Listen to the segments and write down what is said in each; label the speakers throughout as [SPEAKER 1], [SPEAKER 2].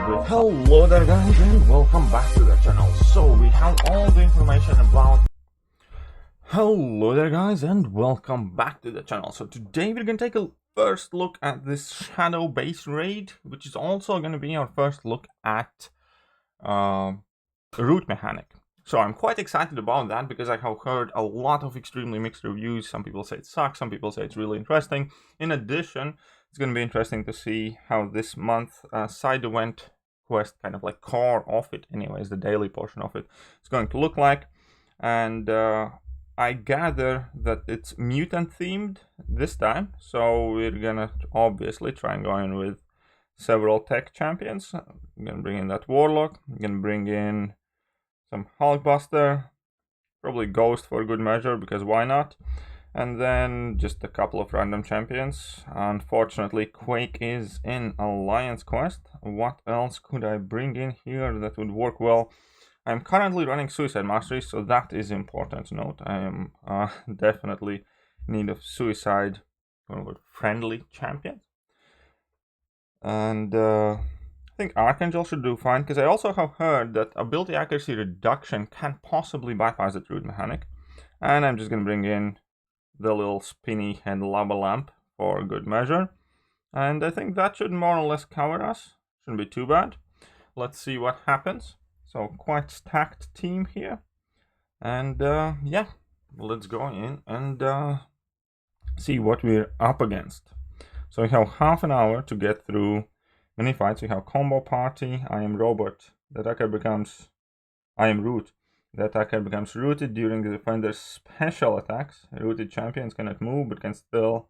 [SPEAKER 1] Hello there guys and welcome back to the channel. So we have all the information about... Hello there guys and welcome back to the channel. So today we're going to take a first look at this shadow base raid, which is also going to be our first look at root mechanic. So I'm quite excited about that because I have heard a lot of extremely mixed reviews. Some people say it sucks, some people say it's really interesting. In addition, it's going to be interesting to see how this month side event quest, kind of like core of it anyways, the daily portion of it, is going to look like. And I gather that it's mutant themed this time, so we're gonna obviously try and go in with several tech champions. I'm gonna bring in that warlock, I'm gonna bring in some Hulkbuster, probably Ghost for good measure, because why not? And then just a couple of random champions. Unfortunately, Quake is in Alliance Quest. What else could I bring in here that would work well? I'm currently running Suicide Mastery, so that is important to note. I am definitely in need of Suicide friendly champions. And I think Archangel should do fine, because I also have heard that ability accuracy reduction can possibly bypass the root mechanic. And I'm just going to bring in the little spinny head lava lamp for good measure. And I think that should more or less cover us. Shouldn't be too bad. Let's see what happens. So quite stacked team here. And yeah, let's go in and see what we're up against. So we have half an hour to get through mini fights. We have combo party, I am robot. The attacker becomes I am root. The attacker becomes rooted during the defender's special attacks. Rooted champions cannot move but can still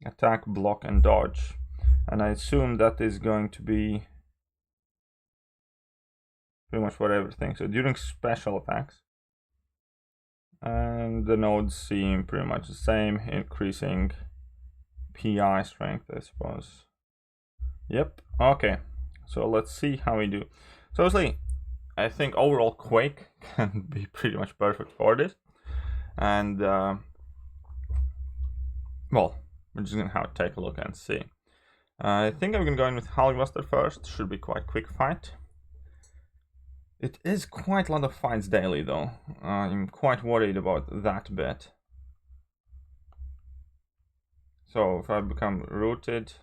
[SPEAKER 1] attack, block and dodge. And I assume that is going to be pretty much for everything. So during special attacks. And the nodes seem pretty much the same, increasing PI strength, I suppose. Yep, okay. So let's see how we do. So obviously, I think overall Quake can be pretty much perfect for this. And, well, we're just going to have to take a look and see. I think I'm going to go in with Hulkbuster first. Should be quite quick fight. It is quite a lot of fights daily though. I'm quite worried about that bit. So if I become rooted...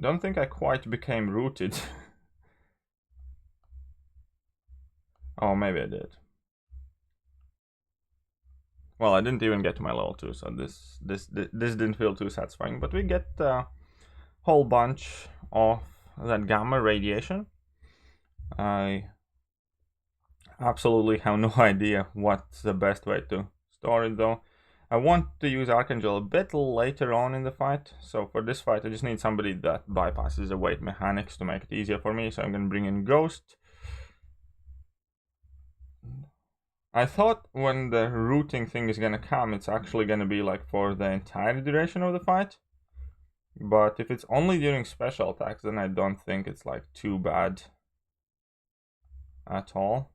[SPEAKER 1] Don't think I quite became rooted. Oh, maybe I did. Well, I didn't even get to my level 2, so this didn't feel too satisfying. But we get a whole bunch of that gamma radiation. I absolutely have no idea what's the best way to store it though. I want to use Archangel a bit later on in the fight, so for this fight I just need somebody that bypasses the weight mechanics to make it easier for me, so I'm going to bring in Ghost. I thought when the rooting thing is going to come, it's actually going to be like for the entire duration of the fight, but if it's only during special attacks, then I don't think it's like too bad at all.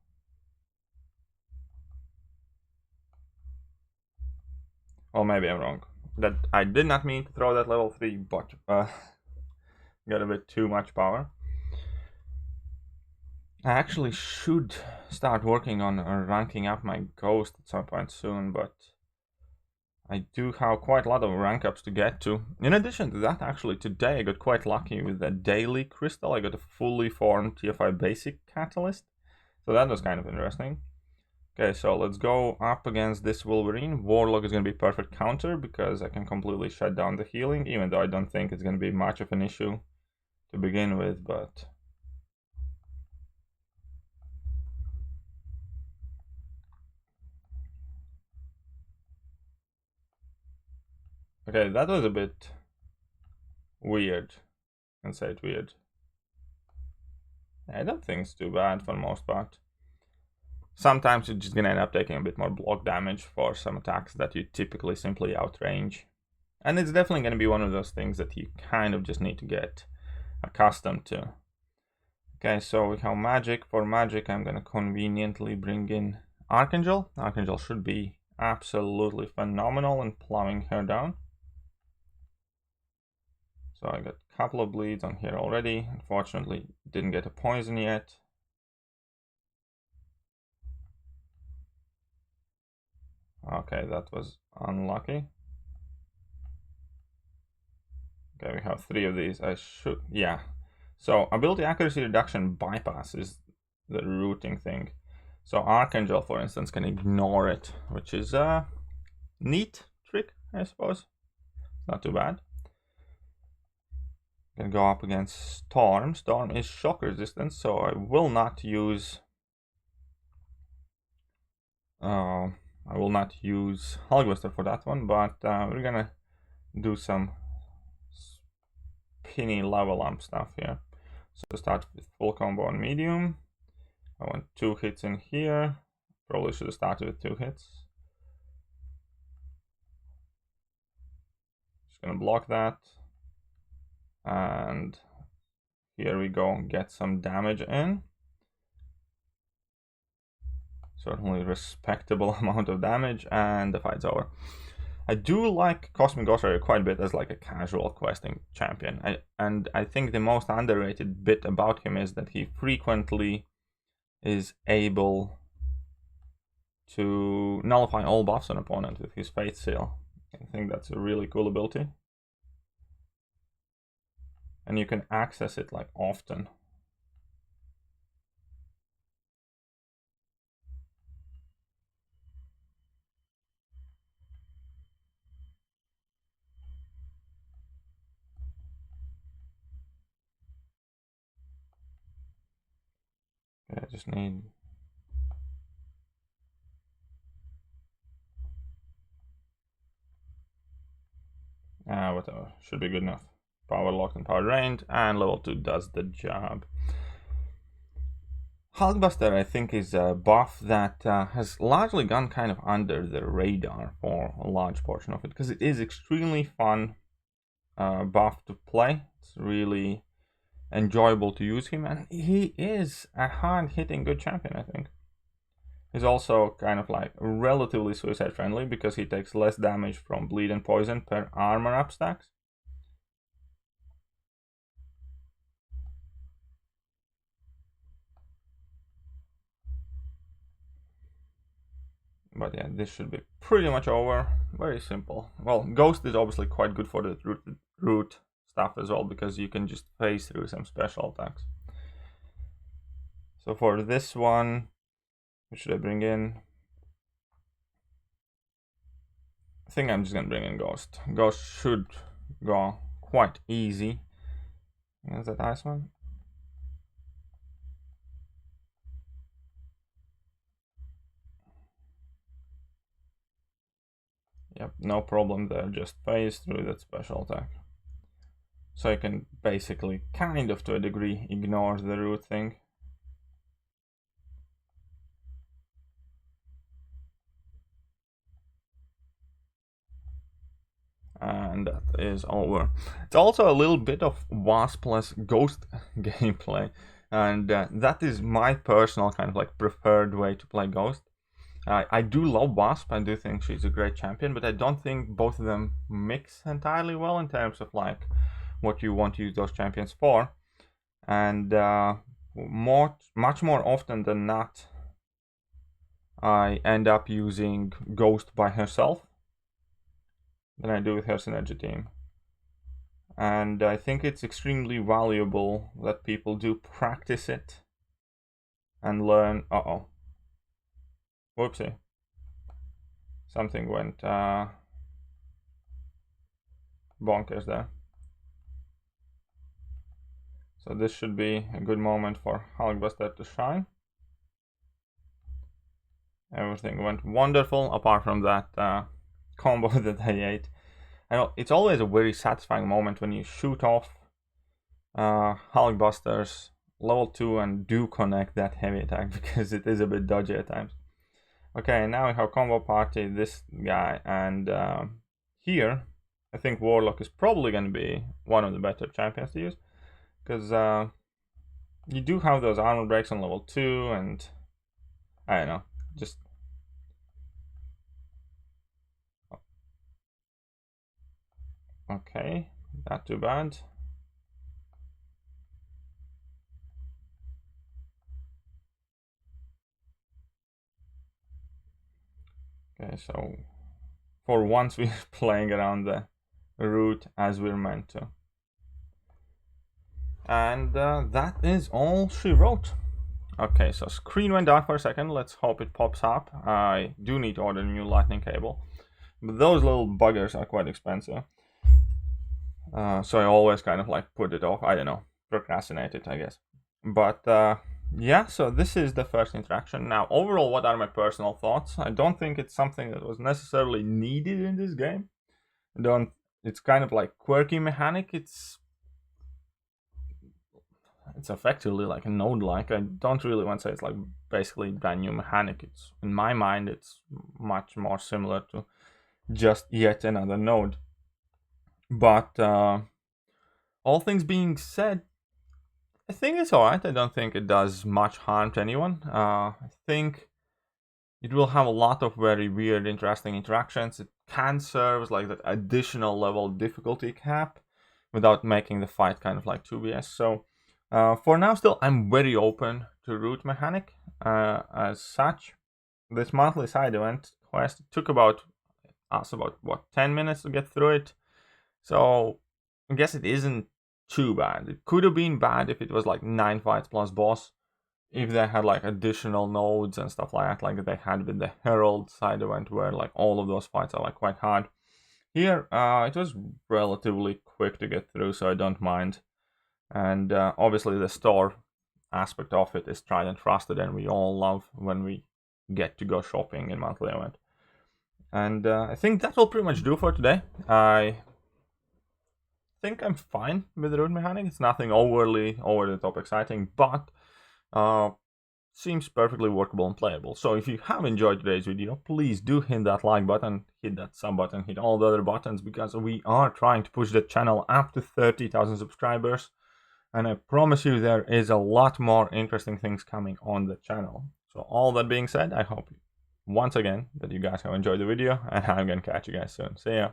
[SPEAKER 1] Well, maybe I'm wrong. That I did not mean to throw that level 3, but got a bit too much power. I actually should start working on ranking up my Ghost at some point soon, but I do have quite a lot of rank ups to get to. In addition to that, actually today I got quite lucky with the daily crystal. I got a fully formed TFI basic catalyst, so that was kind of interesting. Okay, so let's go up against this Wolverine. Warlock is going to be perfect counter because I can completely shut down the healing, even though I don't think it's going to be much of an issue to begin with, but... Okay, that was a bit weird. I can say it weird. I don't think it's too bad for the most part. Sometimes you're just gonna end up taking a bit more block damage for some attacks that you typically simply outrange. And it's definitely gonna be one of those things that you kind of just need to get accustomed to. Okay, so we have magic. For magic, I'm gonna conveniently bring in Archangel. Archangel should be absolutely phenomenal in plowing her down. So I got a couple of bleeds on here already. Unfortunately, didn't get a poison yet. Okay, that was unlucky. Okay, we have 3 of these. I should, yeah. So ability accuracy reduction bypass is the routing thing. So Archangel, for instance, can ignore it, which is a neat trick, I suppose. Not too bad. Can go up against Storm. Storm is shock resistant, so I will not use Hulkbuster for that one, but we're gonna do some spinny level up stuff here. So start with full combo on medium. I want 2 hits in here. Probably should have started with 2 hits. Just gonna block that. And here we go, get some damage in. Certainly respectable amount of damage, and the fight's over. I do like Cosmic Ghost Rider quite a bit as like a casual questing champion. I think the most underrated bit about him is that he frequently is able to nullify all buffs on an opponent with his Fate Seal. I think that's a really cool ability. And you can access it like often. Okay, I just need... whatever, should be good enough. Power locked and power drained, and level 2 does the job. Hulkbuster, I think, is a buff that has largely gone kind of under the radar for a large portion of it, because it is extremely fun buff to play. It's really enjoyable to use him, and he is a hard-hitting good champion, I think. He's also kind of like relatively suicide friendly because he takes less damage from bleed and poison per armor up stacks. But yeah, this should be pretty much over. Very simple. Well, Ghost is obviously quite good for the root stuff as well, because you can just phase through some special attacks. So for this one, what should I bring in? I think I'm just gonna bring in Ghost. Ghost should go quite easy. Is that nice one? Yep, no problem there, just phase through that special attack. So I can basically, kind of to a degree, ignore the root thing. And that is over. It's also a little bit of Wasp-less Ghost gameplay, and that is my personal kind of like preferred way to play Ghost. I do love Wasp, I do think she's a great champion, but I don't think both of them mix entirely well in terms of like what you want to use those champions for. And much more often than not, I end up using Ghost by herself than I do with her synergy team. And I think it's extremely valuable that people do practice it and learn. Uh-oh. Whoopsie. Something went bonkers there. So this should be a good moment for Hulkbuster to shine. Everything went wonderful, apart from that combo that I ate. I know it's always a very satisfying moment when you shoot off Hulkbusters level 2 and do connect that heavy attack, because it is a bit dodgy at times. Okay, now we have combo party, this guy, and here I think Warlock is probably going to be one of the better champions to use, because you do have those armor breaks on level 2, and I don't know, just... Okay, not too bad. Okay, so for once we're playing around the route as we're meant to. And that is all she wrote. Okay, so screen went dark for a second. Let's hope it pops up. I do need to order a new lightning cable, but those little buggers are quite expensive. So I always kind of like put it off. I don't know, procrastinate it, I guess. But yeah, so this is the first interaction. Now, overall, what are my personal thoughts? I don't think it's something that was necessarily needed in this game. It's kind of like quirky mechanic. It's effectively like a node-like. I don't really want to say it's like basically brand new mechanic. It's, in my mind, it's much more similar to just yet another node. But all things being said, I think it's alright. I don't think it does much harm to anyone. I think it will have a lot of very weird, interesting interactions. It can serve as like that additional level difficulty cap without making the fight kind of like 2BS. So for now, still, I'm very open to route mechanic as such. This monthly side event quest took about 10 minutes to get through it. So I guess it isn't too bad. It could have been bad if it was like 9 fights plus boss. If they had like additional nodes and stuff like that, like they had with the Herald side event, where like all of those fights are like quite hard. Here, it was relatively quick to get through, so I don't mind. And obviously the store aspect of it is tried and trusted, and we all love when we get to go shopping in monthly event. And I think that will pretty much do for today. I think I'm fine with the route mechanic. It's nothing overly over the top exciting, but seems perfectly workable and playable. So if you have enjoyed today's video, please do hit that like button, hit that sub button, hit all the other buttons, because we are trying to push the channel up to 30,000 subscribers. And I promise you there is a lot more interesting things coming on the channel. So all that being said, I hope once again that you guys have enjoyed the video, and I'm gonna catch you guys soon. See ya.